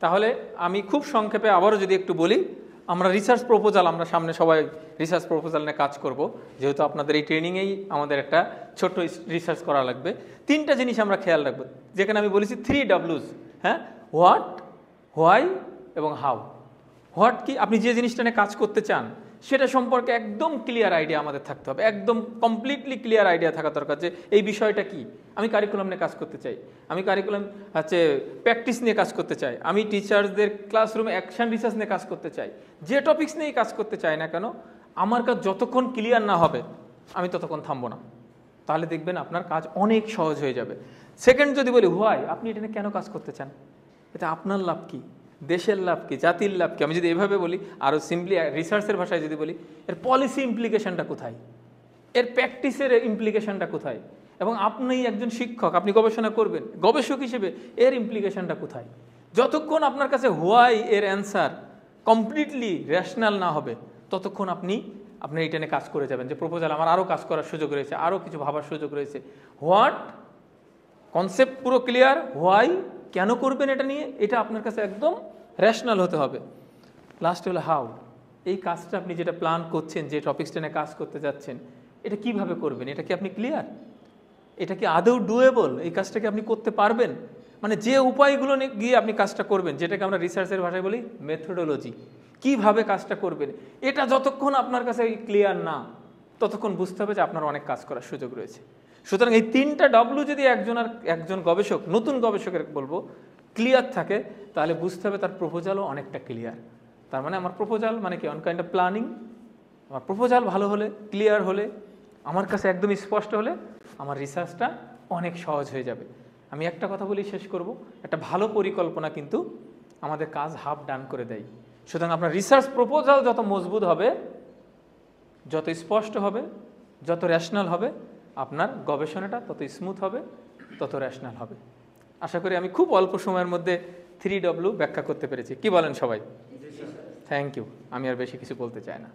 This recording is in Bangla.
তাহলে আমি খুব সংক্ষেপে আবারও যদি একটু বলি, আমরা রিসার্চ প্রপোজাল, আমরা সামনে সবাই রিসার্চ প্রপোজাল নিয়ে কাজ করব, যেহেতু আপনাদের এই ট্রেনিংয়েই আমাদের একটা ছোট্ট রিসার্চ করা লাগবে। 3টা জিনিস আমরা খেয়াল রাখবো, যেখানে আমি বলেছি 3Ws, হ্যাঁ, হোয়াট, হোয়াই এবং হাউ। হোয়াট কি, আপনি যে জিনিসটা নিয়ে কাজ করতে চান সেটা সম্পর্কে একদম ক্লিয়ার আইডিয়া আমাদের থাকতে হবে, একদম কমপ্লিটলি ক্লিয়ার আইডিয়া থাকা দরকার যে এই বিষয়টা কি। আমি কারিকুলাম নিয়ে কাজ করতে চাই, আমি কারিকুলাম প্র্যাকটিস নিয়ে কাজ করতে চাই, আমি টিচারদের ক্লাসরুমে অ্যাকশন রিসার্চ নিয়ে কাজ করতে চাই, যে টপিক্স নিয়েই কাজ করতে চাই না কেন, আমার কাজ যতক্ষণ ক্লিয়ার না হবে আমি ততক্ষণ থামবো না। তাহলে দেখবেন আপনার কাজ অনেক সহজ হয়ে যাবে। সেকেন্ড যদি বলি হোয়াই, আপনি এটা নিয়ে কেন কাজ করতে চান, এটা আপনার লাভ কি, দেশের লাভ কি, জাতির লাভ কি। আমি যদি এভাবে বলি, আরও সিম্পলি রিসার্চের ভাষায় যদি বলি, এর পলিসি ইমপ্লিকেশনটা কোথায়, এর প্র্যাকটিসের ইমপ্লিকেশনটা কোথায়, এবং আপনি একজন শিক্ষক, আপনি গবেষণা করবেন, গবেষক হিসেবে এর ইমপ্লিকেশনটা কোথায়। যতক্ষণ আপনার কাছে হোয়াই এর অ্যান্সার কমপ্লিটলি রেশনাল না হবে, ততক্ষণ আপনি এটা নিয়ে কাজ করে যাবেন যে প্রপোজাল আমার আরও কাজ করার সুযোগ রয়েছে, আরও কিছু ভাবার সুযোগ রয়েছে। হোয়াট কনসেপ্ট পুরো ক্লিয়ার, হোয়াই কেন করবেন এটা নিয়ে, এটা আপনার কাছে একদম রেশনাল হতে হবে। লাস্ট হলো হাউ, এই কাজটা আপনি যেটা প্ল্যান করছেন, যে টপিক্সটা নিয়ে কাজ করতে যাচ্ছেন, এটা কিভাবে করবেন, এটা কি আপনি ক্লিয়ার, এটা কি আদৌ ডুয়েবল, এই কাজটা কি আপনি করতে পারবেন, মানে যে উপায়গুলো গিয়ে আপনি কাজটা করবেন, যেটাকে আমরা রিসার্চের ভাষায় বলি মেথোডোলজি, কিভাবে কাজটা করবেন, এটা যতক্ষণ আপনার কাছে ক্লিয়ার না, ততক্ষণ বুঝতে হবে যে আপনার অনেক কাজ করার সুযোগ রয়েছে। সুতরাং এই 3টা ডব্লিউ যদি একজন গবেষক, নতুন গবেষকের বলবো, ক্লিয়ার থাকে, তাহলে বুঝতে হবে তার প্রপোজালও অনেকটা ক্লিয়ার। তার মানে আমার প্রপোজাল মানে কি, অন কাইন্ড অফ প্ল্যানিং। আমার প্রপোজাল ভালো হলে, ক্লিয়ার হলে, আমার কাছে একদম স্পষ্ট হলে, আমার রিসার্চটা অনেক সহজ হয়ে যাবে। আমি একটা কথা বলি শেষ করব, একটা ভালো পরিকল্পনা কিন্তু আমাদের কাজ হাফ ডান করে দেয়। সুতরাং আপনার রিসার্চ প্রপোজাল যত মজবুত হবে, যত স্পষ্ট হবে, যত রেশনাল হবে, আপনার গবেষণাটা তত স্মুথ হবে, তত রেশনাল হবে। আশা করি আমি খুব অল্প সময়ের মধ্যে 3W ব্যাখ্যা করতে পেরেছি। কি বলেন সবাই? Thank you. আমি আর বেশি কিছু বলতে চাই না।